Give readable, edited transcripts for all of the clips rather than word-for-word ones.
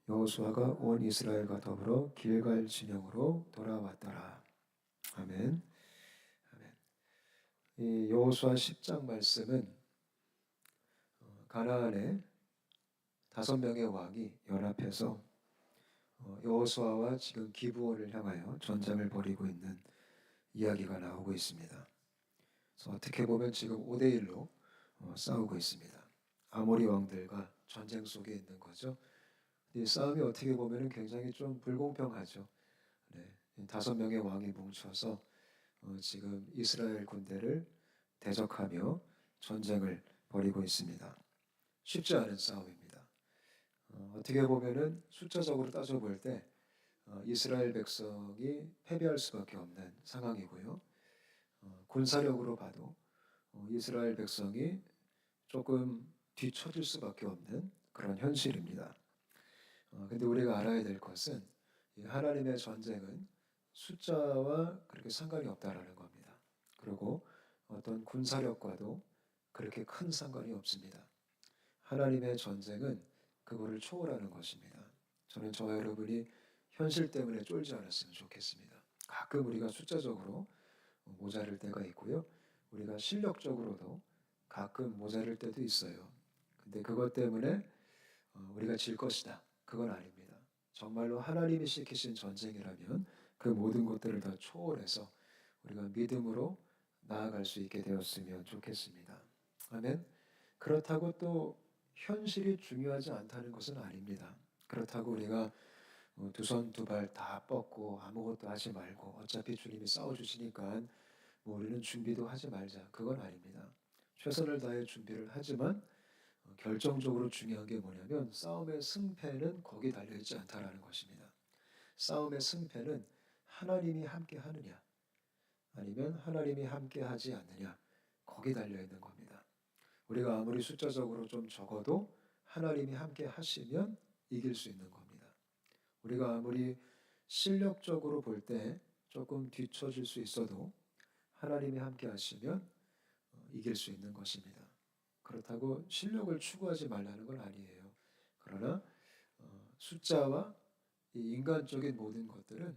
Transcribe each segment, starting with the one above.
여호수아가 온 이스라엘과 더불어 길갈 진영으로 돌아왔더라. 아멘. 아멘. 이 여호수아 10장 말씀은 가나안의 5명의 왕이 연합해서 여호수아와 지금 기브온을 향하여 전쟁을 벌이고 있는 이야기가 나오고 있습니다. 그래서 어떻게 보면 지금 5대1로 싸우고 있습니다. 아모리 왕들과 전쟁 속에 있는 거죠. 이 싸움이 어떻게 보면 굉장히 좀 불공평하죠. 네, 5명의 왕이 뭉쳐서 지금 이스라엘 군대를 대적하며 전쟁을 벌이고 있습니다. 쉽지 않은 싸움입니다. 어떻게 보면은 숫자적으로 따져볼 때 이스라엘 백성이 패배할 수밖에 없는 상황이고요. 군사력으로 봐도 이스라엘 백성이 조금 뒤처질 수밖에 없는 그런 현실입니다. 근데 우리가 알아야 될 것은 하나님의 전쟁은 숫자와 그렇게 상관이 없다라는 겁니다. 그리고 어떤 군사력과도 그렇게 큰 상관이 없습니다. 하나님의 전쟁은 그거를 초월하는 것입니다. 저는 저와 여러분이 현실 때문에 쫄지 않았으면 좋겠습니다. 가끔 우리가 숫자적으로 모자랄 때가 있고요. 우리가 실력적으로도 가끔 모자랄 때도 있어요. 근데 그것 때문에 우리가 질 것이다. 그건 아닙니다. 정말로 하나님이 시키신 전쟁이라면 그 모든 것들을 다 초월해서 우리가 믿음으로 나아갈 수 있게 되었으면 좋겠습니다. 아멘. 그렇다고 또 현실이 중요하지 않다는 것은 아닙니다. 그렇다고 우리가 두 손 두 발 다 뻗고 아무것도 하지 말고 어차피 주님이 싸워주시니까 우리는 준비도 하지 말자. 그건 아닙니다. 최선을 다해 준비를 하지만 결정적으로 중요한 게 뭐냐면 싸움의 승패는 거기 달려있지 않다라는 것입니다. 싸움의 승패는 하나님이 함께 하느냐 아니면 하나님이 함께 하지 않느냐 거기 달려있는 겁니다. 우리가 아무리 숫자적으로 좀 적어도 하나님이 함께 하시면 이길 수 있는 겁니다. 우리가 아무리 실력적으로 볼 때 조금 뒤처질 수 있어도 하나님이 함께 하시면 이길 수 있는 것입니다. 그렇다고 실력을 추구하지 말라는 건 아니에요. 그러나 숫자와 이 인간적인 모든 것들은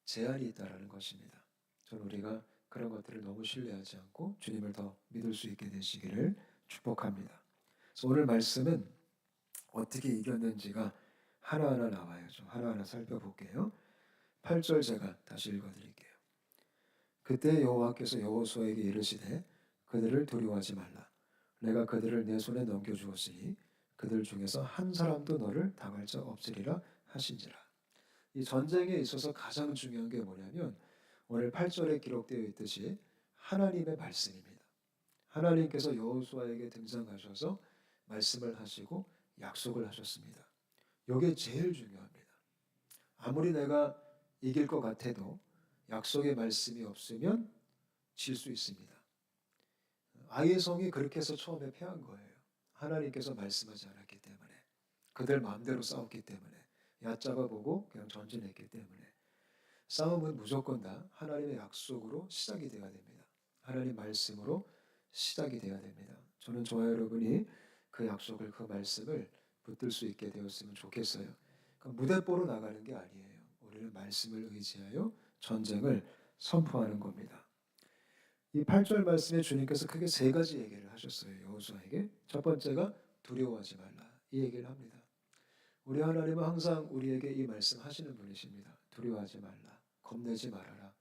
제한이 있다라는 것입니다. 저는 우리가 그런 것들을 너무 신뢰하지 않고 주님을 더 믿을 수 있게 되시기를 축복합니다. 그래서 오늘 말씀은 어떻게 이겼는지가 하나하나 나와요. 좀 하나하나 살펴볼게요. 8절 제가 다시 읽어드릴게요. 그때 여호와께서 여호수아에게 이르시되 그들을 두려워하지 말라. 내가 그들을 내 손에 넘겨주었으니 그들 중에서 한 사람도 너를 당할 자 없으리라 하신지라. 이 전쟁에 있어서 가장 중요한 게 뭐냐면 오늘 8절에 기록되어 있듯이 하나님의 말씀입니다. 하나님께서 여호수아에게 등장하셔서 말씀을 하시고 약속을 하셨습니다. 이게 제일 중요합니다. 아무리 내가 이길 것 같아도 약속의 말씀이 없으면 질 수 있습니다. 아이의 성이 그렇게 해서 처음에 패한 거예요. 하나님께서 말씀하지 않았기 때문에 그들 마음대로 싸웠기 때문에 얕잡아 보고 그냥 전진했기 때문에 싸움은 무조건 다 하나님의 약속으로 시작이 되어야 됩니다. 하나님 말씀으로 시작이 되어야 됩니다. 저는 저와 여러분이 그 약속을 그 말씀을 붙들 수 있게 되었으면 좋겠어요. 그러니까 무대뽀로 나가는 게 아니에요. 우리는 말씀을 의지하여 전쟁을 선포하는 겁니다. 이 8절 말씀에 주님께서 크게 3가지 얘기를 하셨어요. 여호수아에게. 첫 번째가 두려워하지 말라. 이 얘기를 합니다. 우리 하나님은 항상 우리에게 이 말씀 하시는 분이십니다. 두려워하지 말라. 겁내지 말아라.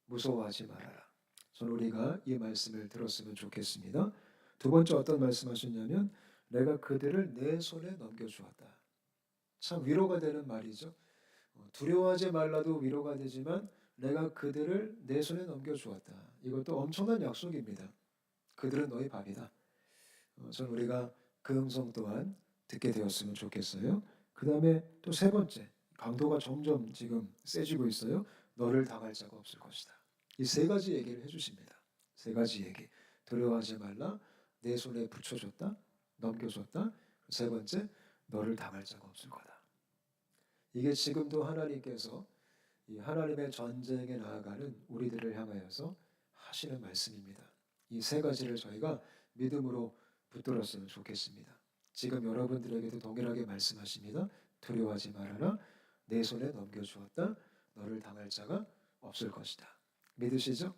무서워하지 말아라. 저는 우리가 이 말씀을 들었으면 좋겠습니다. 두 번째 어떤 말씀 하셨냐면 내가 그들을 내 손에 넘겨주었다. 참 위로가 되는 말이죠. 두려워하지 말라도 위로가 되지만 내가 그들을 내 손에 넘겨주었다. 이것도 엄청난 약속입니다. 그들은 너희 밥이다. 저는 우리가 그 음성 또한 듣게 되었으면 좋겠어요. 그 다음에 또 3번째, 강도가 점점 지금 세지고 있어요. 너를 당할 자가 없을 것이다. 이 3가지 얘기를 해주십니다. 3가지 얘기. 두려워하지 말라, 내 손에 붙여줬다, 넘겨줬다. 3번째, 너를 당할 자가 없을 거다. 이게 지금도 하나님께서 이 하나님의 전쟁에 나아가는 우리들을 향하여서 하시는 말씀입니다. 이 3가지를 저희가 믿음으로 붙들었으면 좋겠습니다. 지금 여러분들에게도 동일하게 말씀하십니다. 두려워하지 말아라. 내 손에 넘겨주었다. 너를 당할 자가 없을 것이다. 믿으시죠?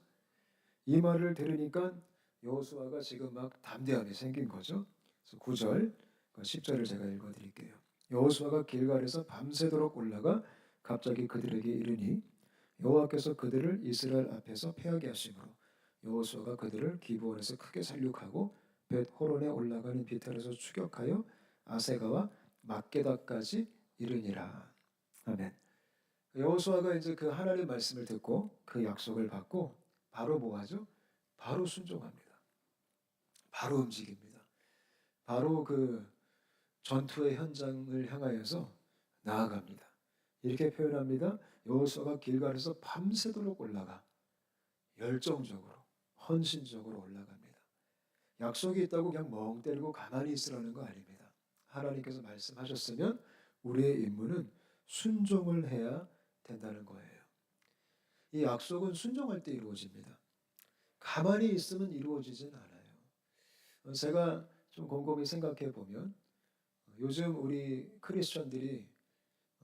이 말을 들으니까 여호수아가 지금 막 담대함이 생긴 거죠. 그래서 9절, 10절을 제가 읽어드릴게요. 여호수아가 길갈에서 밤새도록 올라가 갑자기 그들에게 이르니 여호와께서 그들을 이스라엘 앞에서 패하게 하심으로 여호수아가 그들을 기브온에서 크게 살육하고 벳 호론에 올라가는 비탈에서 추격하여 아세가와 막게다까지 이르니라. 아멘. 여호수아가 이제 그 하나님의 말씀을 듣고 그 약속을 받고 바로 뭐 하죠? 바로 순종합니다. 바로 움직입니다. 바로 그 전투의 현장을 향하여서 나아갑니다. 이렇게 표현합니다. 여호수아가 길갈에서 밤새도록 올라가 열정적으로 헌신적으로 올라갑니다. 약속이 있다고 그냥 멍 때리고 가만히 있으라는 거 아닙니다. 하나님께서 말씀하셨으면 우리의 임무는 순종을 해야 된다는 거예요. 이 약속은 순종할 때 이루어집니다. 가만히 있으면 이루어지진 않아요. 제가 좀 곰곰이 생각해 보면 요즘 우리 크리스천들이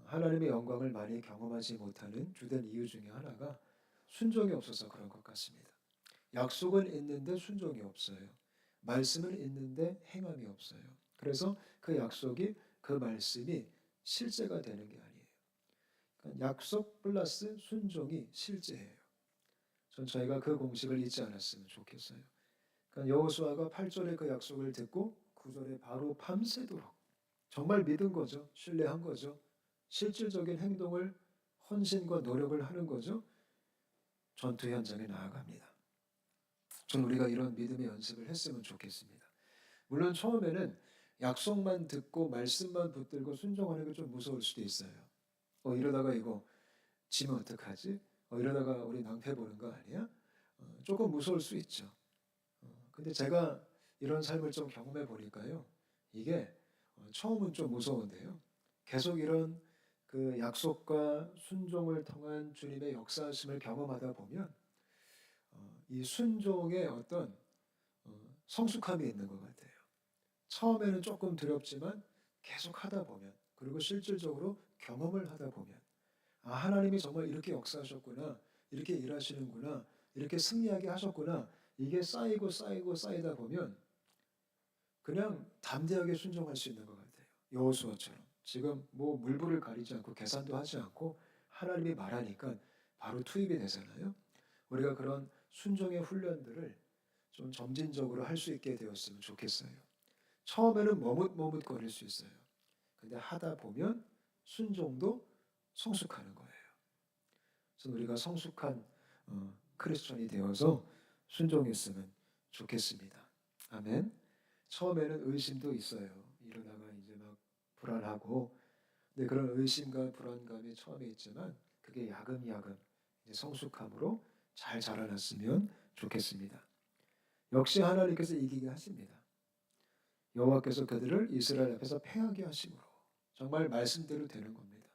하나님의 영광을 많이 경험하지 못하는 주된 이유 중에 하나가 순종이 없어서 그런 것 같습니다. 약속은 있는데 순종이 없어요. 말씀은 있는데 행함이 없어요. 그래서 그 약속이 그 말씀이 실제가 되는 게 아니에요. 그러니까 약속 플러스 순종이 실제예요. 전 저희가 그 공식을 잊지 않았으면 좋겠어요. 그러니까 여호수아가 8절에 그 약속을 듣고 9절에 바로 밤새도록 정말 믿은 거죠. 신뢰한 거죠. 실질적인 행동을 헌신과 노력을 하는 거죠. 전투 현장에 나아갑니다. 전 우리가 이런 믿음의 연습을 했으면 좋겠습니다. 물론 처음에는 약속만 듣고 말씀만 붙들고 순종하는 게 좀 무서울 수도 있어요. 이러다가 이거 지면 어떡하지? 이러다가 우리 낭패 보는 거 아니야? 조금 무서울 수 있죠. 근데 제가 이런 삶을 좀 경험해 보니까요. 이게 처음은 좀 무서운데요. 계속 이런 그 약속과 순종을 통한 주님의 역사하심을 경험하다 보면 이 순종의 어떤 성숙함이 있는 것 같아요. 처음에는 조금 두렵지만 계속 하다 보면 그리고 실질적으로 경험을 하다 보면 하나님이 정말 이렇게 역사하셨구나, 이렇게 일하시는구나, 이렇게 승리하게 하셨구나, 이게 쌓이고 쌓이고 쌓이다 보면 그냥 담대하게 순종할 수 있는 것 같아요. 여호수아처럼 지금 뭐 물불을 가리지 않고 계산도 하지 않고 하나님이 말하니까 바로 투입이 되잖아요. 우리가 그런 순종의 훈련들을 좀 점진적으로 할 수 있게 되었으면 좋겠어요. 처음에는 머뭇머뭇거릴 수 있어요. 근데 하다 보면 순종도 성숙하는 거예요. 그래서 우리가 성숙한 크리스천이 되어서 순종했으면 좋겠습니다. 아멘. 처음에는 의심도 있어요. 이러다가 이제 막 불안하고, 근데 그런 의심과 불안감이 처음에 있지만 그게 야금야금 이제 성숙함으로 잘 자라났으면 좋겠습니다. 역시 하나님께서 이기게 하십니다. 여호와께서 그들을 이스라엘 앞에서 패하게 하심으로 정말 말씀대로 되는 겁니다.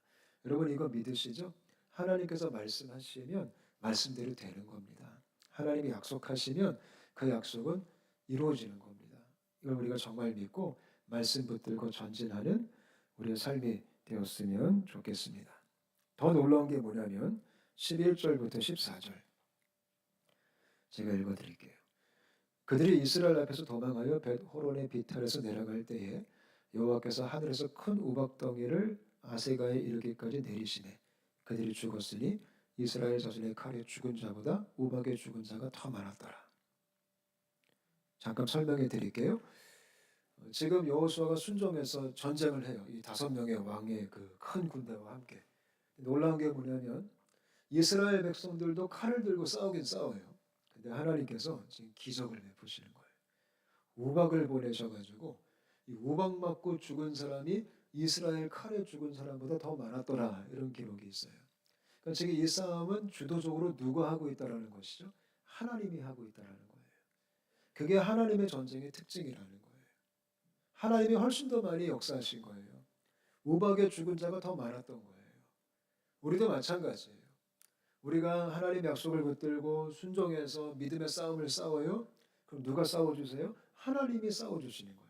여러분 이거 믿으시죠? 하나님께서 말씀하시면 말씀대로 되는 겁니다. 하나님이 약속하시면 그 약속은 이루어지는 겁니다. 이걸 우리가 정말 믿고 말씀 붙들고 전진하는 우리의 삶이 되었으면 좋겠습니다. 더 놀라운 게 뭐냐면 11절부터 14절 제가 읽어드릴게요. 그들이 이스라엘 앞에서 도망하여 벳 호론의 비탈에서 내려갈 때에 여호와께서 하늘에서 큰 우박덩이를 아세가에 이르기까지 내리시매 그들이 죽었으니 이스라엘 자손의 칼에 죽은 자보다 우박에 죽은 자가 더 많았더라. 잠깐 설명해 드릴게요. 지금 여호수아가 순종해서 전쟁을 해요. 이 5명의 왕의 그 큰 군대와 함께. 놀라운 게 뭐냐면 이스라엘 백성들도 칼을 들고 싸우긴 싸워요. 근데 하나님께서 지금 기적을 베푸시는 거예요. 우박을 보내셔가지고 이 우박 맞고 죽은 사람이 이스라엘 칼에 죽은 사람보다 더 많았더라. 이런 기록이 있어요. 그러니까 지금 이 싸움은 주도적으로 누가 하고 있다라는 것이죠? 하나님이 하고 있다라는 거예요. 그게 하나님의 전쟁의 특징이라는 거예요. 하나님이 훨씬 더 많이 역사하신 거예요. 우박에 죽은 자가 더 많았던 거예요. 우리도 마찬가지예요. 우리가 하나님의 약속을 붙들고 순종해서 믿음의 싸움을 싸워요. 그럼 누가 싸워주세요? 하나님이 싸워주시는 거예요.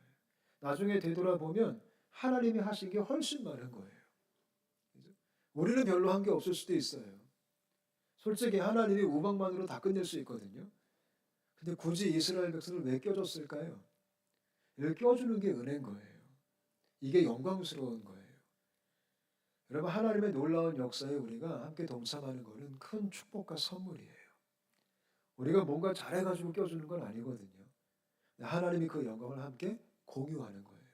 나중에 되돌아보면 하나님이 하신 게 훨씬 많은 거예요. 그죠? 우리는 별로 한 게 없을 수도 있어요. 솔직히 하나님이 우박만으로 다 끝낼 수 있거든요. 근데 굳이 이스라엘 백성을 왜 껴줬을까요? 이걸 껴주는 게 은혜인 거예요. 이게 영광스러운 거예요. 여러분, 하나님의 놀라운 역사에 우리가 함께 동참하는 것은 큰 축복과 선물이에요. 우리가 뭔가 잘해가지고 껴주는 건 아니거든요. 하나님이 그 영광을 함께 공유하는 거예요.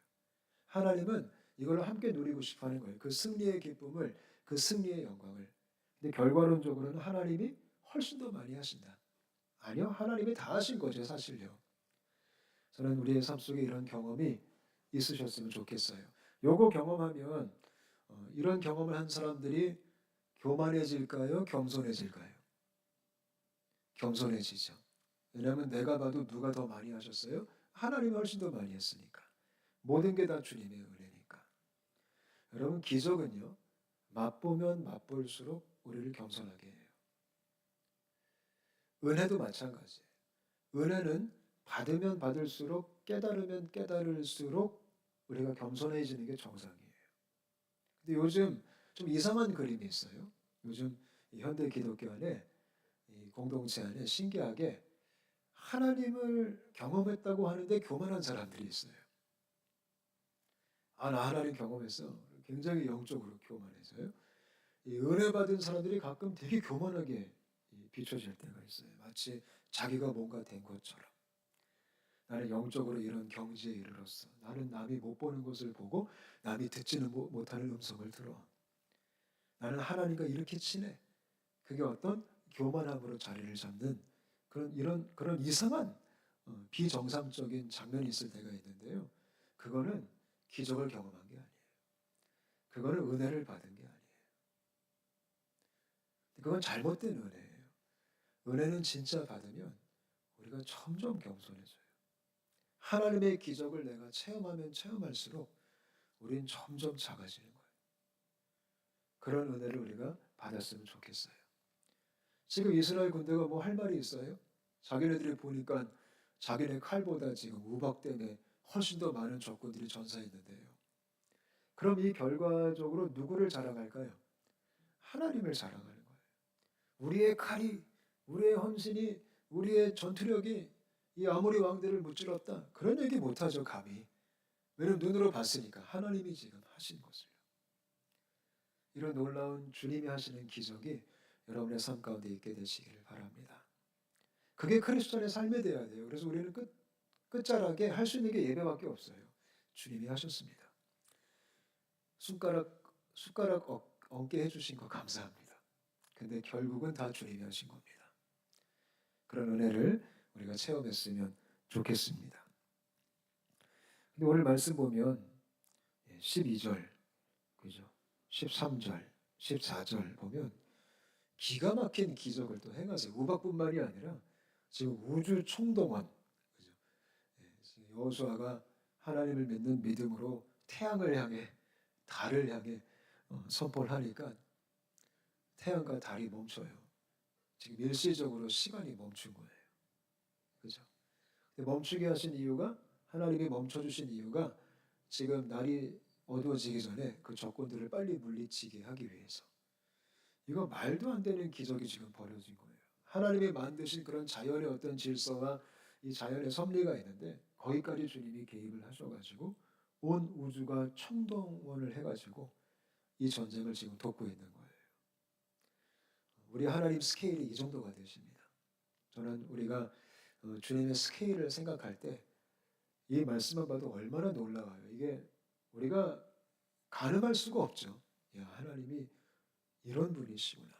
하나님은 이걸 함께 누리고 싶어 하는 거예요. 그 승리의 기쁨을, 그 승리의 영광을. 근데 결과론적으로는 하나님이 훨씬 더 많이 하신다. 아니요, 하나님이 다 하신 거죠, 사실요. 저는 우리의 삶 속에 이런 경험이 있으셨으면 좋겠어요. 요거 경험하면 이런 경험을 한 사람들이 교만해질까요? 겸손해질까요? 겸손해지죠. 왜냐하면 내가 봐도 누가 더 많이 하셨어요? 하나님이 훨씬 더 많이 했으니까. 모든 게 다 주님의 은혜니까. 여러분, 기적은요, 맛보면 맛볼수록 우리를 겸손하게 해요. 은혜도 마찬가지예요. 은혜는 받으면 받을수록, 깨달으면 깨달을수록 우리가 겸손해지는 게 정상이에요. 근데 요즘 좀 이상한 그림이 있어요. 요즘 현대 기독교 안에, 이 공동체 안에 신기하게 하나님을 경험했다고 하는데 교만한 사람들이 있어요. 아, 나 하나님 경험했어. 굉장히 영적으로 교만해서요. 이 은혜 받은 사람들이 가끔 되게 교만하게 비춰질 때가 있어요. 마치 자기가 뭔가 된 것처럼. 나는 영적으로 이런 경지에 이르렀어. 나는 남이 못 보는 것을 보고 남이 듣지는 못하는 음성을 들어. 나는 하나님과 이렇게 친해. 그게 어떤 교만함으로 자리를 잡는 그런 이상한 비정상적인 장면이 있을 때가 있는데요. 그거는 기적을 경험한 게 아니에요. 그거는 은혜를 받은 게 아니에요. 그건 잘못된 은혜예요. 은혜는 진짜 받으면 우리가 점점 겸손해져요. 하나님의 기적을 내가 체험하면 체험할수록 우리는 점점 작아지는 거예요. 그런 은혜를 우리가 받았으면 좋겠어요. 지금 이스라엘 군대가 뭐 할 말이 있어요? 자기네들이 보니까 자기네 칼보다 지금 우박 때문에 훨씬 더 많은 적군들이 전사했는데요. 그럼 이 결과적으로 누구를 자랑할까요? 하나님을 자랑하는 거예요. 우리의 칼이, 우리의 헌신이, 우리의 전투력이 이 아모리 왕들을 무찔렀다. 그런 얘기 못하죠, 감히. 왜냐면 눈으로 봤으니까 하나님이 지금 하신 것을요. 이런 놀라운 주님이 하시는 기적이 여러분의 삶 가운데 있게 되시기를 바랍니다. 그게 크리스천의 삶이 되어야 돼요. 그래서 우리는 끝자락에 할 수 있는 게 예배밖에 없어요. 주님이 하셨습니다. 숟가락 얹게 해주신 거 감사합니다. 근데 결국은 다 주님이 하신 겁니다. 그런 은혜를 우리가 체험했으면 좋겠습니다. 근데 오늘 말씀 보면 12절, 그죠? 13절, 14절 보면 기가 막힌 기적을 또 행하세요. 우박뿐만이 아니라 지금 우주 총동원, 그죠? 여호수아가 하나님을 믿는 믿음으로 태양을 향해 달을 향해 선포를 하니까 태양과 달이 멈춰요. 지금 일시적으로 시간이 멈춘 거예요. 그죠? 멈추게 하신 이유가, 하나님이 멈춰주신 이유가 지금 날이 어두워지기 전에 그 적군들을 빨리 물리치게 하기 위해서. 이거 말도 안 되는 기적이 지금 벌어진 거예요. 하나님이 만드신 그런 자연의 어떤 질서와 이 자연의 섭리가 있는데 거기까지 주님이 개입을 하셔가지고 온 우주가 총동원을 해가지고 이 전쟁을 지금 돕고 있는 거예요. 우리 하나님 스케일이 이 정도가 되십니다. 저는 우리가 주님의 스케일을 생각할 때 이 말씀만 봐도 얼마나 놀라워요. 이게 우리가 가늠할 수가 없죠. 야, 하나님이 이런 분이시구나.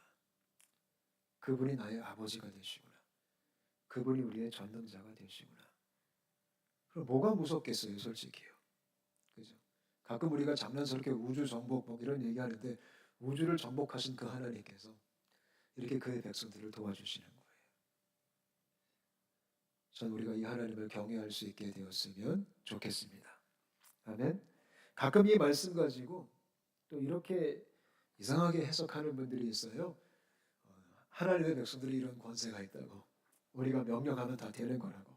그분이 나의 아버지가 되시구나. 그분이 우리의 전능자가 되시구나. 그럼 뭐가 무섭겠어요, 솔직히요. 그죠? 가끔 우리가 장난스럽게 우주 정복 뭐 이런 얘기하는데 우주를 정복하신 그 하나님께서 이렇게 그의 백성들을 도와주시는 거예요. 전 우리가 이 하나님을 경외할 수 있게 되었으면 좋겠습니다. 아멘. 가끔 이 말씀 가지고 또 이렇게 이상하게 해석하는 분들이 있어요. 하나님의 백성들이 이런 권세가 있다고, 우리가 명령하면 다 되는 거라고.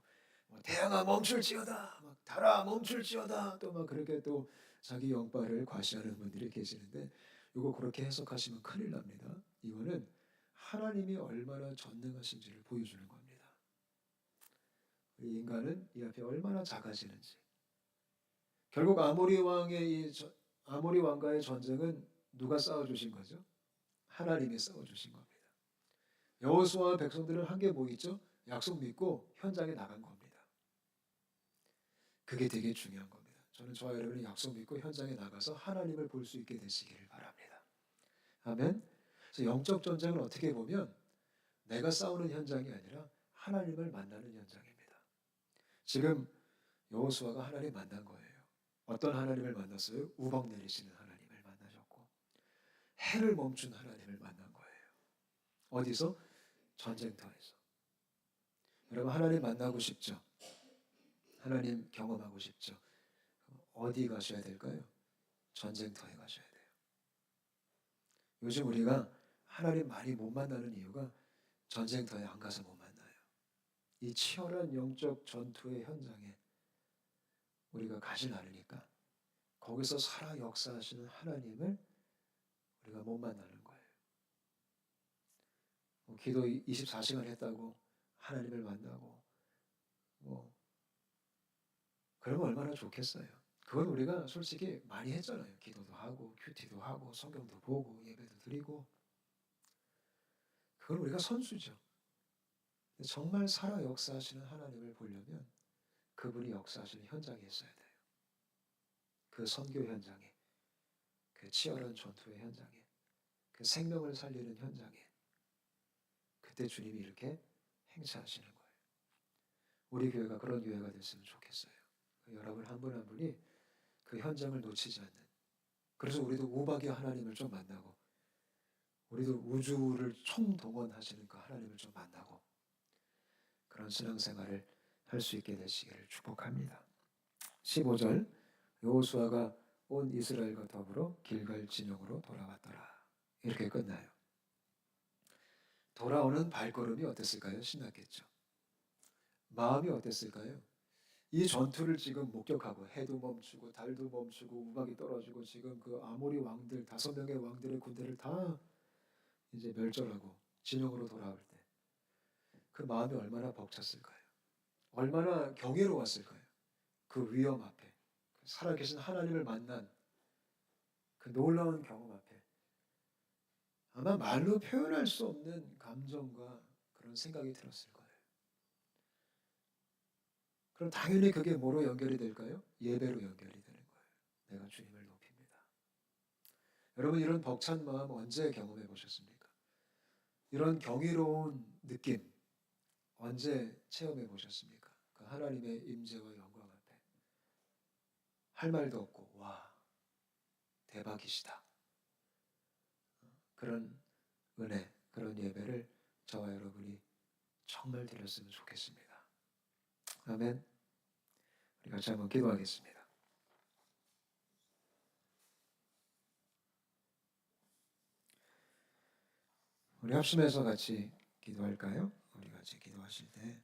뭐 태양아 멈출지어다, 막 달아 멈출지어다, 또 막 그렇게 또 자기 영빨을 과시하는 분들이 계시는데 이거 그렇게 해석하시면 큰일 납니다. 이거는 하나님이 얼마나 전능하신지를 보여주는 겁니다. 이 인간은 이 앞에 얼마나 작아지는지. 결국 아모리 왕과의 전쟁은 누가 싸워주신 거죠? 하나님이 싸워주신 겁니다. 여호수아와 백성들은 한 게 뭐 있죠? 약속 믿고 현장에 나간 겁니다. 그게 되게 중요한 겁니다. 저는 저와 여러분이 약속 믿고 현장에 나가서 하나님을 볼 수 있게 되시기를 바랍니다. 아멘. 그래서 영적 전쟁을 어떻게 보면 내가 싸우는 현장이 아니라 하나님을 만나는 현장입니다. 지금 여호수아가 하나님 만난 거예요. 어떤 하나님을 만났어요? 우박 내리시는 하나님을 만나셨고 해를 멈춘 하나님을 만난 거예요. 어디서? 전쟁터에서. 여러분 하나님 만나고 싶죠? 하나님 경험하고 싶죠? 어디 가셔야 될까요? 전쟁터에 가셔야 돼요. 요즘 우리가 하나님 많이 못 만나는 이유가 전쟁터에 안 가서 못 만나요. 이 치열한 영적 전투의 현장에 우리가 가진 않으니까 거기서 살아 역사하시는 하나님을 우리가 못 만나는 거예요. 기도 24시간 했다고 하나님을 만나고 뭐 그러면 얼마나 좋겠어요. 그건 우리가 솔직히 많이 했잖아요. 기도도 하고 큐티도 하고 성경도 보고 예배도 드리고 그건 우리가 선수죠. 정말 살아 역사하시는 하나님을 보려면 그분이 역사하시는 현장에 있어야 돼요. 그 선교 현장에, 그 치열한 전투의 현장에, 그 생명을 살리는 현장에 그때 주님이 이렇게 행차하시는 거예요. 우리 교회가 그런 교회가 됐으면 좋겠어요. 여러분 한 분 한 분이 그 현장을 놓치지 않는. 그래서 우리도 우박의 하나님을 좀 만나고 우리도 우주를 총동원하시는 그 하나님을 좀 만나고 그런 신앙생활을 할 수 있게 되시기를 축복합니다. 15절 여호수아가 온 이스라엘과 더불어 길갈 진영으로 돌아왔더라. 이렇게 끝나요. 돌아오는 발걸음이 어땠을까요? 신났겠죠. 마음이 어땠을까요? 이 전투를 지금 목격하고 해도 멈추고 달도 멈추고 우박이 떨어지고 지금 그 아모리 왕들 5명의 왕들의 군대를 다 이제 멸절하고 진영으로 돌아올 때 그 마음이 얼마나 벅찼을까요? 얼마나 경이로웠을까요? 그 위험 앞에 살아계신 하나님을 만난 그 놀라운 경험 앞에 아마 말로 표현할 수 없는 감정과 그런 생각이 들었을 거예요. 그럼 당연히 그게 뭐로 연결이 될까요? 예배로 연결이 되는 거예요. 내가 주님을 높입니다. 여러분 이런 벅찬 마음 언제 경험해 보셨습니까? 이런 경이로운 느낌 언제 체험해 보셨습니까? 그 하나님의 임재와 영광 앞에 할 말도 없고 와 대박이시다. 그런 은혜, 그런 예배를 저와 여러분이 정말 드렸으면 좋겠습니다. 아멘. 우리 같이 한번 기도하겠습니다. 우리 합심해서 같이 기도할까요? 우리 같이 기도하실 때